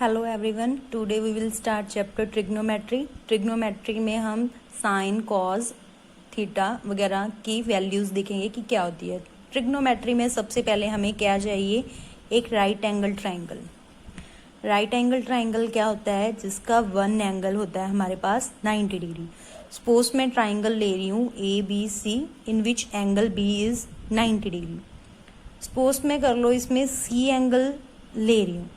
Hello everyone, today we will start chapter trigonometry. Trigonometry में हम sign, cause, theta वगैरह की वैल्यूज देखेंगे कि क्या होती है। ट्रिग्नोमेट्री में सबसे पहले हमें क्या चाहिए, एक right angle triangle. Right angle triangle क्या होता है, जिसका वन एंगल होता है हमारे पास 90 डिग्री। सपोज मैं ट्राइंगल ले रही हूँ ABC in which angle B is 90 degree. Suppose मैं कर लो इसमें C एंगल ले रही हूँ।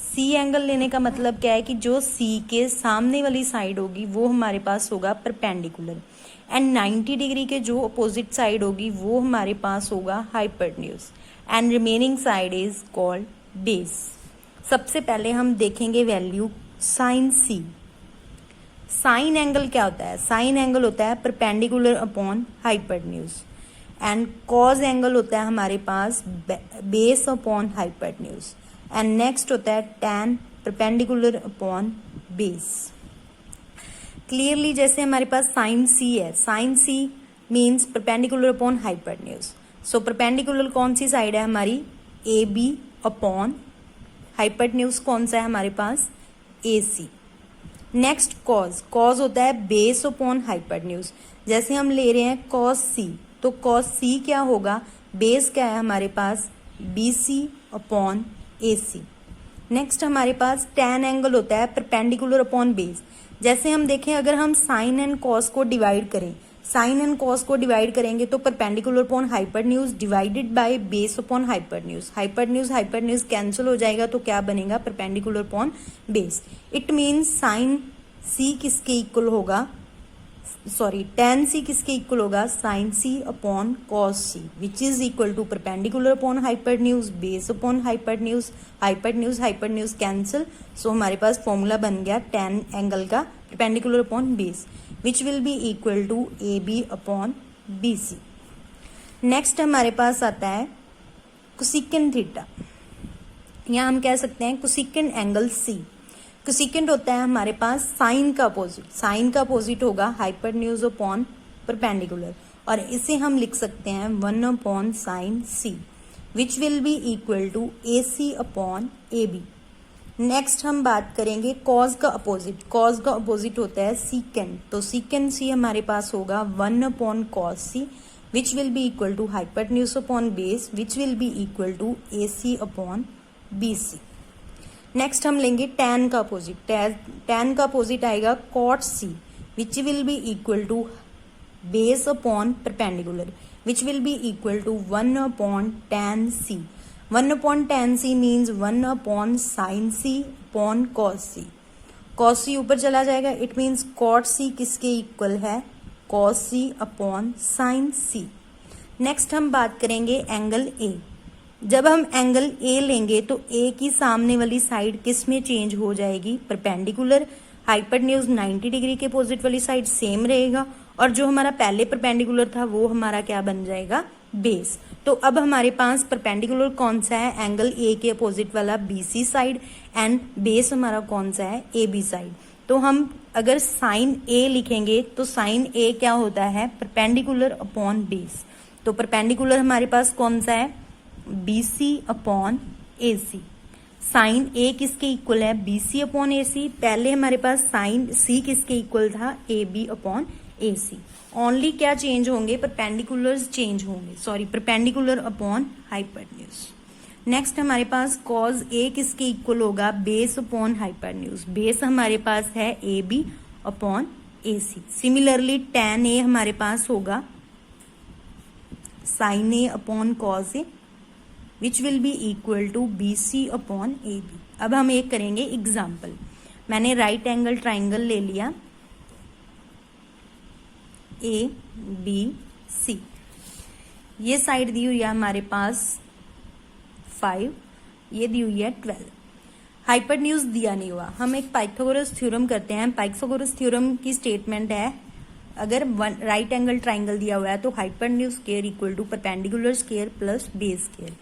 सी एंगल लेने का मतलब क्या है कि जो सी के सामने वाली साइड होगी वो हमारे पास होगा परपेंडिकुलर, एंड 90 डिग्री के जो अपोजिट साइड होगी वो हमारे पास होगा hypotenuse, and remaining side is called base. सबसे पहले हम देखेंगे value sine C. Sine angle क्या होता है, साइन एंगल होता है perpendicular upon hypotenuse, and cos angle होता है हमारे पास base upon hypotenuse, and next होता है tan perpendicular upon base. Clearly जैसे हमारे पास साइन सी है, sine C means perpendicular upon hypotenuse. So perpendicular कौन सी साइड है हमारी, AB अपॉन हाइपोटेन्यूज कौन सा है हमारे पास, AC। नेक्स्ट कॉज, कॉज होता है बेस अपॉन हाइपोटेन्यूज। जैसे हम ले रहे हैं कॉस सी, तो कॉस सी क्या होगा, बेस क्या है हमारे पास, BC अपॉन AC। नेक्स्ट हमारे पास tan एंगल होता है परपेंडिकुलर अपॉन बेस। जैसे हम देखें अगर हम साइन एंड कॉस को डिवाइड करें, साइन एंड कॉस को डिवाइड करेंगे तो perpendicular upon hypotenuse divided by base upon hypotenuse. Hypotenuse hypotenuse cancel हो जाएगा तो क्या बनेगा, perpendicular upon base. It means sine C किसके इक्वल होगा, सॉरी tan सी किसके इक्वल होगा, sine C upon cos C, which is equal to perpendicular upon hypotenuse, base upon hypotenuse, hypotenuse hypotenuse cancel. So हमारे पास formula बन गया tan angle का perpendicular upon base, which will be equal to AB upon BC। Next हमारे पास आता है cosecant theta, या हम कह सकते हैं कोसेकेंट एंगल C। कोसेकेंट होता है हमारे पास साइन का अपोजिट, साइन का अपोजिट होगा हाइपोटेन्यूज अपॉन परपेंडिकुलर, और इसे हम लिख सकते हैं 1 upon sine C, which will be equal to AC upon AB। Next हम बात करेंगे कॉज का अपोजिट, कॉज का अपोजिट होता है सीकेंट, तो सीकेंट C हमारे पास होगा 1 upon cos C, which will be equal to hypotenuse upon base, which will be equal to AC upon BC। Next हम लेंगे tan का अपोजिट, tan का अपोजिट आएगा cot C, which will be equal to base upon perpendicular, which will be equal to 1 upon tan C। 1 upon tan C means 1 upon sine C upon cos C। cos C ऊपर चला जाएगा, it means cot C किसके equal है, cos C upon sine C। Next हम बात करेंगे angle A। जब हम एंगल A लेंगे तो A की सामने वाली साइड किस में चेंज हो जाएगी, परपेंडिकुलर। हाइपोटेन्यूज 90 डिग्री के अपोजिट वाली साइड सेम रहेगा, और जो हमारा पहले परपेंडिकुलर था वो हमारा क्या बन जाएगा, बेस। तो अब हमारे पास परपेंडिकुलर कौन सा है, एंगल A के अपोजिट वाला BC साइड, एंड बेस हमारा कौन सा है, AB साइड। तो हम अगर साइन A लिखेंगे तो साइन A क्या होता है, परपेंडिकुलर अपॉन बेस। तो परपेंडिकुलर हमारे पास कौन सा है, BC upon AC। Sine A किसके इक्वल है, BC अपॉन AC। पहले हमारे पास साइन C किसके इक्वल था, AB अपॉन AC। ओनली क्या चेंज होंगे, परपेंडिकुलर्स चेंज होंगे, sorry perpendicular upon hypotenuse. Next हमारे पास कॉज A किसके इक्वल होगा, बेस अपॉन हाइपोटेन्यूज। बेस हमारे पास है AB upon AC। Similarly tan A हमारे पास होगा sine A upon cos A, which will be equal to BC upon AB। अब हम एक करेंगे एग्जाम्पल। मैंने राइट एंगल ट्राइंगल ले लिया ABC, ये साइड दी हुई है हमारे पास 5, ये दी हुई है 12। हाइपोटेन्यूज दिया नहीं हुआ, हम एक पाइथागोरस थ्योरम करते हैं। पाइथागोरस थ्योरम की स्टेटमेंट है, अगर राइट एंगल ट्राइंगल दिया हुआ है तो hypotenuse square equal to perpendicular square plus base square.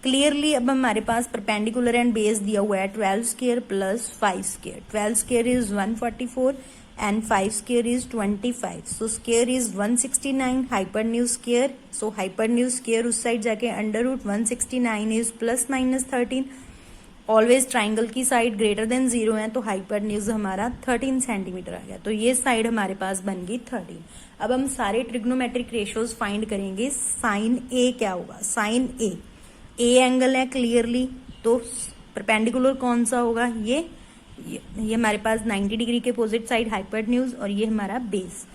Clearly अब हमारे पास परपेंडिकुलर एंड बेस दिया हुआ है 12 square plus 5 square. 12 square is 144 and 5 square is 25, so square is 169। Hypotenuse square, so hypotenuse square उस साइड जाके under root 169 is plus minus 13, always triangle की side greater than 0 है, तो हाइपरन्यूज हमारा 13 सेंटीमीटर आ गया, तो ये साइड हमारे पास बन गई 13। अब हम सारे ट्रिग्नोमेट्रिक रेशियोज फाइंड करेंगे। साइन ए क्या होगा, साइन ए एंगल है क्लियरली, तो परपेंडिकुलर कौन सा होगा, ये हमारे पास 90 डिग्री के अपोजिट साइड हाइपरन्यूज, और ये हमारा बेस।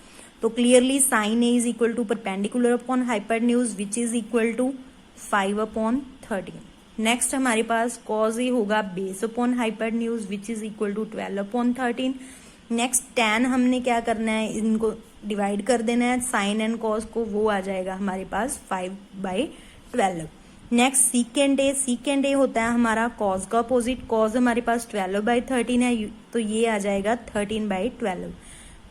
तो clearly sine A is equal to perpendicular upon hypotenuse which is equal to 5/13। Next हमारे पास कॉज ए होगा base upon hypotenuse which is equal to 12/13। Next tan हमने क्या करना है, इनको डिवाइड कर देना है साइन एंड कॉज को, वो आ जाएगा हमारे पास 5/12। नेक्स्ट सीकेंड ए होता है हमारा कॉज का अपोजिट, कॉज हमारे पास 12/13 है, तो ये आ जाएगा 13/12।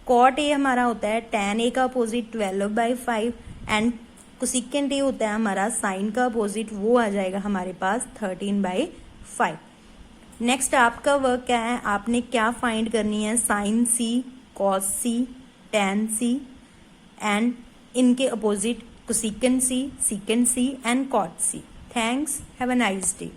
कॉट ए हमारा होता है tan ए का अपोजिट 12/5, एंड कोसेकेंट ए होता है हमारा साइन का अपोजिट, वो आ जाएगा हमारे पास 13/5। नेक्स्ट आपका वर्क क्या है, आपने क्या फाइंड करनी है, sine C, cos C, tan C, and इनके opposite cosecant C, secant C and cot C. Thanks, have a nice day.